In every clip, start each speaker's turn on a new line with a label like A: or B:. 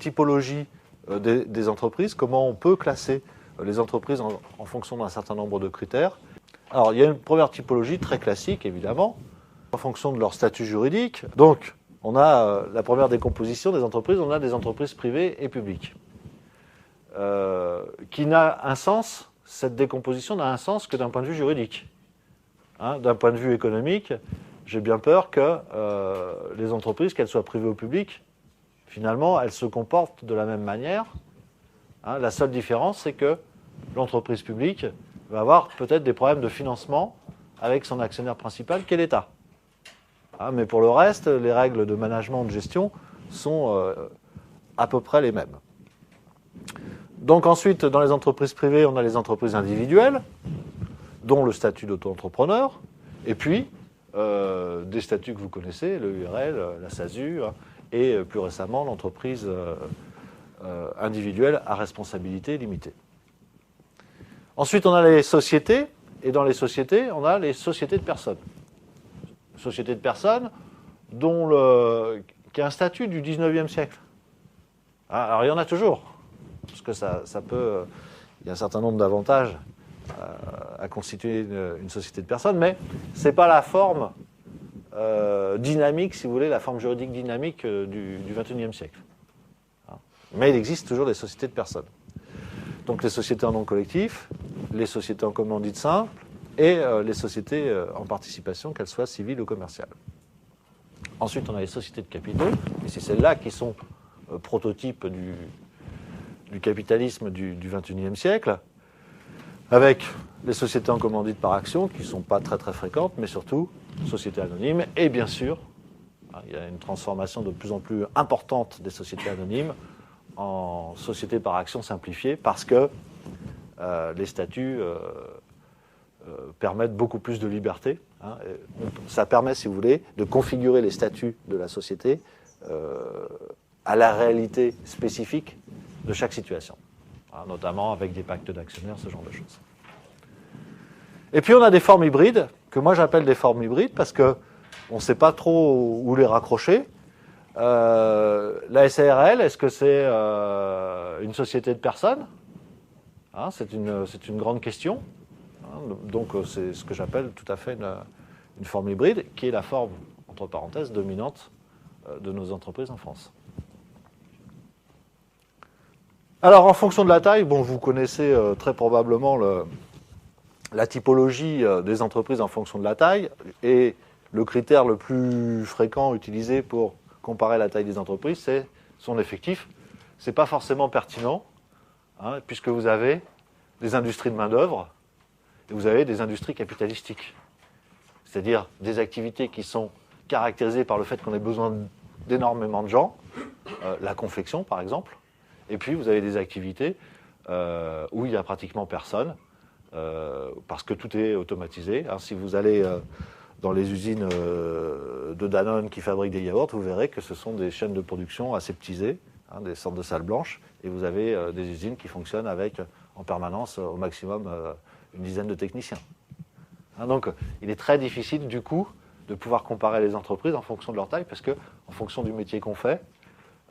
A: typologie des entreprises, comment on peut classer les entreprises en fonction d'un certain nombre de critères. Alors, il y a une première typologie très classique, évidemment, en fonction de leur statut juridique. Donc, on a la première décomposition des entreprises, on a des entreprises privées et publiques. Qui n'a un sens, cette décomposition n'a un sens que d'un point de vue juridique. D'un point de vue économique, j'ai bien peur que les entreprises, qu'elles soient privées ou publiques, finalement, elles se comportent de la même manière. La seule différence, c'est que l'entreprise publique va avoir peut-être des problèmes de financement avec son actionnaire principal, qui est l'État. Mais pour le reste, les règles de management, de gestion sont à peu près les mêmes. Donc ensuite, dans les entreprises privées, on a les entreprises individuelles, dont le statut d'auto-entrepreneur, et puis des statuts que vous connaissez, le URL, la SASU, et plus récemment l'entreprise individuelle à responsabilité limitée. Ensuite, on a les sociétés, et dans les sociétés, on a les sociétés de personnes. Sociétés de personnes qui a un statut du 19e siècle. Alors, il y en a toujours, parce que ça peut... Il y a un certain nombre d'avantages à constituer une société de personnes, mais ce n'est pas la forme dynamique, si vous voulez, la forme juridique dynamique du 21e siècle. Mais il existe toujours des sociétés de personnes. Donc les sociétés en nom collectif, les sociétés en commandite simple et les sociétés en participation, qu'elles soient civiles ou commerciales. Ensuite, on a les sociétés de capitaux, et c'est celles-là qui sont prototypes du capitalisme du 21e siècle, avec les sociétés en commandite par action, qui ne sont pas très très fréquentes, mais surtout sociétés anonymes, et bien sûr, il y a une transformation de plus en plus importante des sociétés anonymes en sociétés par action simplifiées, parce que les statuts permettent beaucoup plus de liberté. Ça permet, si vous voulez, de configurer les statuts de la société à la réalité spécifique de chaque situation, notamment avec des pactes d'actionnaires, ce genre de choses. Et puis on a des formes hybrides, que moi j'appelle des formes hybrides, parce qu'on ne sait pas trop où les raccrocher. La SARL, est-ce que c'est une société de personnes ? C'est une grande question. Donc c'est ce que j'appelle tout à fait une forme hybride, qui est la forme, entre parenthèses, dominante de nos entreprises en France. Alors, en fonction de la taille, vous connaissez très probablement la typologie des entreprises en fonction de la taille, et le critère le plus fréquent utilisé pour comparer la taille des entreprises, c'est son effectif. Ce n'est pas forcément pertinent, puisque vous avez des industries de main-d'œuvre et vous avez des industries capitalistiques, c'est-à-dire des activités qui sont caractérisées par le fait qu'on ait besoin d'énormément de gens, la confection par exemple, et puis vous avez des activités où il n'y a pratiquement personne, parce que tout est automatisé. Si vous allez dans les usines de Danone qui fabriquent des yaourts, vous verrez que ce sont des chaînes de production aseptisées, des sortes de salles blanches, et vous avez des usines qui fonctionnent avec en permanence au maximum une dizaine de techniciens. Donc il est très difficile du coup de pouvoir comparer les entreprises en fonction de leur taille, parce qu'en fonction du métier qu'on fait,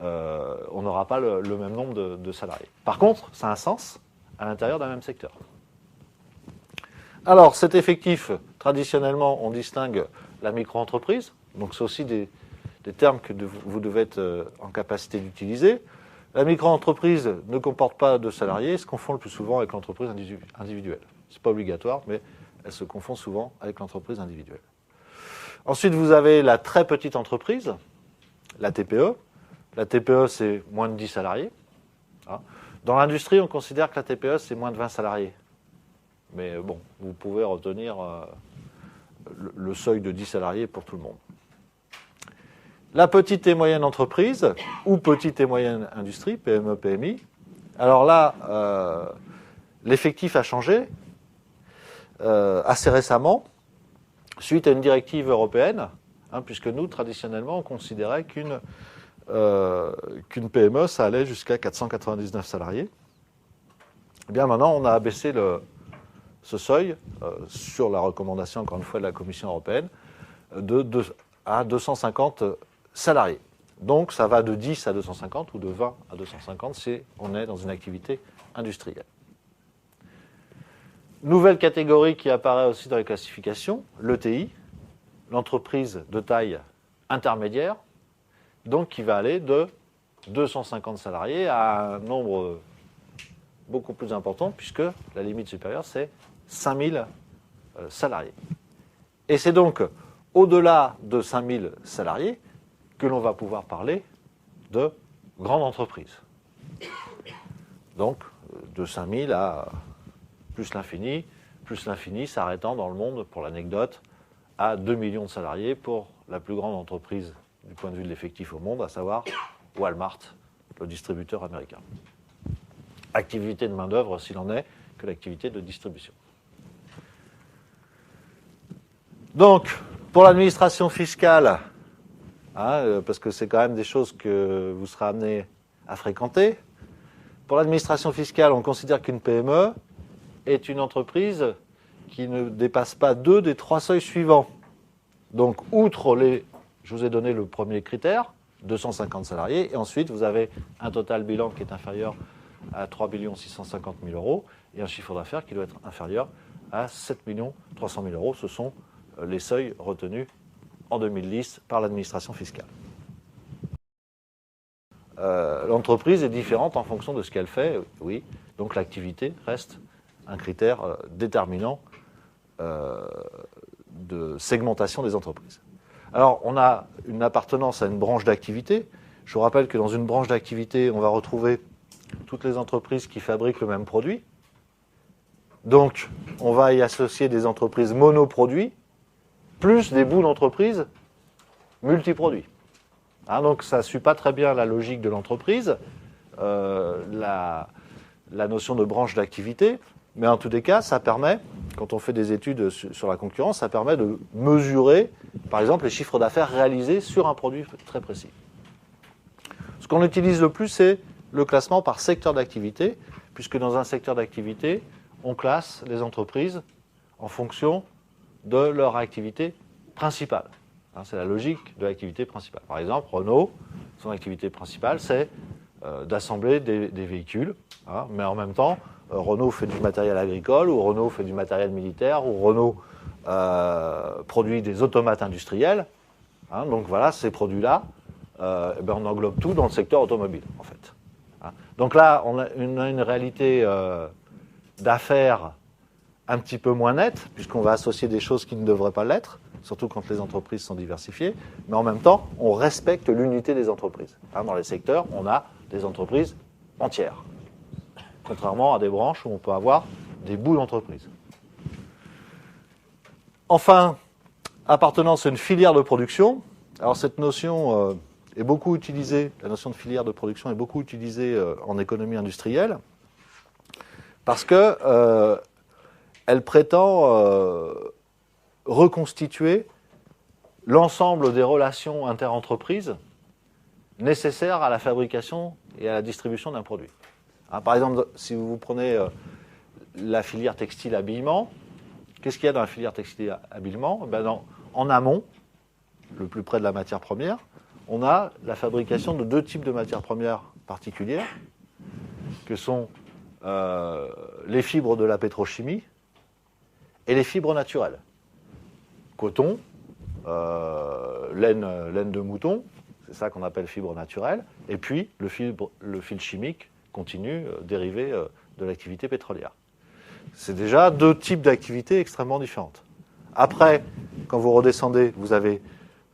A: on n'aura pas le même nombre de salariés. Par contre, ça a un sens à l'intérieur d'un même secteur. Alors, cet effectif, traditionnellement, on distingue la micro-entreprise. Donc, c'est aussi des termes que vous devez être en capacité d'utiliser. La micro-entreprise ne comporte pas de salariés, se confond le plus souvent avec l'entreprise individuelle. Ce n'est pas obligatoire, mais elle se confond souvent avec l'entreprise individuelle. Ensuite, vous avez la très petite entreprise, la TPE. La TPE, c'est moins de 10 salariés. Dans l'industrie, on considère que la TPE, c'est moins de 20 salariés. Mais bon, vous pouvez retenir le seuil de 10 salariés pour tout le monde. La petite et moyenne entreprise, ou petite et moyenne industrie, PME, PMI. Alors là, l'effectif a changé assez récemment, suite à une directive européenne, puisque nous, traditionnellement, on considérait qu'une PME, ça allait jusqu'à 499 salariés. Eh bien, maintenant, on a abaissé ce seuil, sur la recommandation, encore une fois, de la Commission européenne, à 250 salariés. Donc ça va de 10 à 250 ou de 20 à 250 si on est dans une activité industrielle. Nouvelle catégorie qui apparaît aussi dans les classifications, l'ETI, l'entreprise de taille intermédiaire, donc qui va aller de 250 salariés à un nombre beaucoup plus important, puisque la limite supérieure, c'est 5000 salariés. Et c'est donc au-delà de 5000 salariés que l'on va pouvoir parler de grande entreprise. Donc, de 5000 à plus l'infini s'arrêtant dans le monde, pour l'anecdote, à 2 millions de salariés pour la plus grande entreprise du point de vue de l'effectif au monde, à savoir Walmart, le distributeur américain. Activité de main-d'œuvre, s'il en est, que l'activité de distribution. Donc, pour l'administration fiscale, parce que c'est quand même des choses que vous serez amenés à fréquenter, pour l'administration fiscale, on considère qu'une PME est une entreprise qui ne dépasse pas 2 des 3 seuils suivants. Donc, outre je vous ai donné le premier critère, 250 salariés, et ensuite vous avez un total bilan qui est inférieur à 3 650 000 euros et un chiffre d'affaires qui doit être inférieur à 7 300 000 euros. Ce sont les seuils retenus en 2010 par l'administration fiscale. L'entreprise est différente en fonction de ce qu'elle fait, oui, donc l'activité reste un critère déterminant de segmentation des entreprises. Alors, on a une appartenance à une branche d'activité. Je vous rappelle que dans une branche d'activité, on va retrouver toutes les entreprises qui fabriquent le même produit. Donc, on va y associer des entreprises monoproduits, plus des bouts d'entreprises multiproduits. Donc, ça ne suit pas très bien la logique de l'entreprise, la notion de branche d'activité, mais en tous les cas, ça permet, quand on fait des études sur la concurrence, ça permet de mesurer, par exemple, les chiffres d'affaires réalisés sur un produit très précis. Ce qu'on utilise le plus, c'est le classement par secteur d'activité, puisque dans un secteur d'activité, on classe les entreprises en fonction de leur activité principale. C'est la logique de l'activité principale. Par exemple, Renault, son activité principale, c'est d'assembler des véhicules, mais en même temps, Renault fait du matériel agricole, ou Renault fait du matériel militaire, ou Renault produit des automates industriels. Donc voilà, ces produits-là, on englobe tout dans le secteur automobile, en fait. Donc là, on a une réalité d'affaires un petit peu moins nette, puisqu'on va associer des choses qui ne devraient pas l'être, surtout quand les entreprises sont diversifiées, mais en même temps, on respecte l'unité des entreprises. Dans les secteurs, on a des entreprises entières, contrairement à des branches où on peut avoir des bouts d'entreprise. Enfin, appartenance à une filière de production. Alors cette notion est beaucoup utilisée, la notion de filière de production est beaucoup utilisée en économie industrielle, parce que elle prétend reconstituer l'ensemble des relations interentreprises nécessaires à la fabrication et à la distribution d'un produit. Par exemple, si vous prenez la filière textile-habillement, qu'est-ce qu'il y a dans la filière textile-habillement ? En amont, le plus près de la matière première, on a la fabrication de 2 types de matières premières particulières, que sont les fibres de la pétrochimie et les fibres naturelles. Coton, laine de mouton, c'est ça qu'on appelle fibre naturelle, et puis le fil chimique continu dérivé de l'activité pétrolière. C'est déjà 2 types d'activités extrêmement différentes. Après, quand vous redescendez, vous avez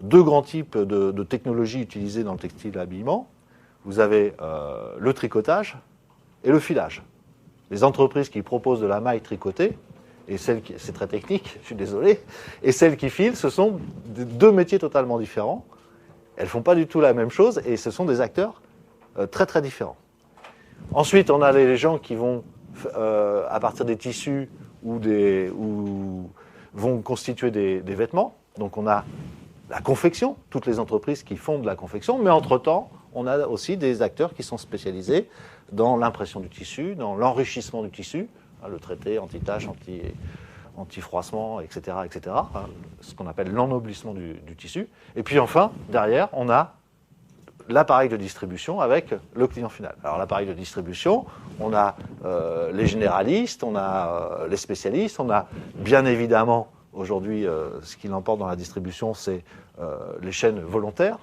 A: 2 grands types de technologies utilisées dans le textile et l'habillement. Vous avez le tricotage et le filage. Les entreprises qui proposent de la maille tricotée, et celles qui, c'est très technique, je suis désolé, et celles qui filent, ce sont 2 métiers totalement différents. Elles ne font pas du tout la même chose, et ce sont des acteurs très très différents. Ensuite, on a les gens qui vont, à partir des tissus ou vont constituer des vêtements. Donc on a la confection, toutes les entreprises qui font de la confection, mais entre-temps, on a aussi des acteurs qui sont spécialisés dans l'impression du tissu, dans l'enrichissement du tissu, le traité anti-tache, anti-froissement, etc., ce qu'on appelle l'ennoblissement du tissu. Et puis enfin, derrière, on a l'appareil de distribution avec le client final. Alors l'appareil de distribution, on a les généralistes, on a les spécialistes, on a bien évidemment aujourd'hui ce qui l'emporte dans la distribution, c'est les chaînes volontaires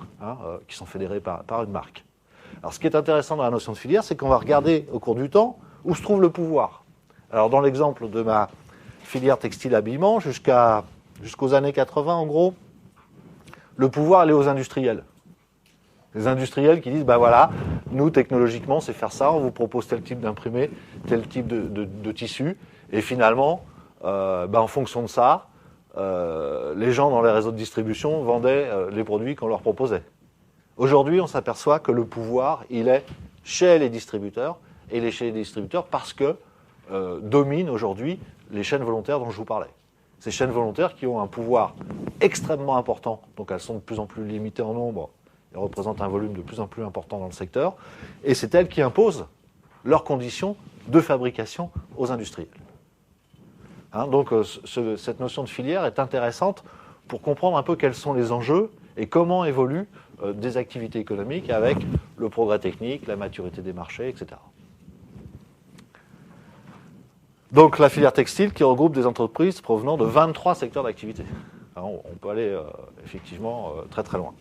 A: qui sont fédérées par une marque. Alors ce qui est intéressant dans la notion de filière, c'est qu'on va regarder au cours du temps où se trouve le pouvoir. Alors dans l'exemple de ma filière textile-habillement, jusqu'aux années 80 en gros, le pouvoir il est aux industriels. Les industriels qui disent, ben voilà, nous, technologiquement, c'est faire ça, on vous propose tel type d'imprimé, tel type de tissu, et finalement, en fonction de ça, les gens dans les réseaux de distribution vendaient les produits qu'on leur proposait. Aujourd'hui, on s'aperçoit que le pouvoir, il est chez les distributeurs, et chez les distributeurs parce que dominent aujourd'hui les chaînes volontaires dont je vous parlais. Ces chaînes volontaires qui ont un pouvoir extrêmement important, donc elles sont de plus en plus limitées en nombre, elles représentent un volume de plus en plus important dans le secteur, et c'est elles qui imposent leurs conditions de fabrication aux industriels. Donc cette notion de filière est intéressante pour comprendre un peu quels sont les enjeux et comment évoluent des activités économiques avec le progrès technique, la maturité des marchés, etc. Donc la filière textile qui regroupe des entreprises provenant de 23 secteurs d'activité. On peut aller effectivement très très loin.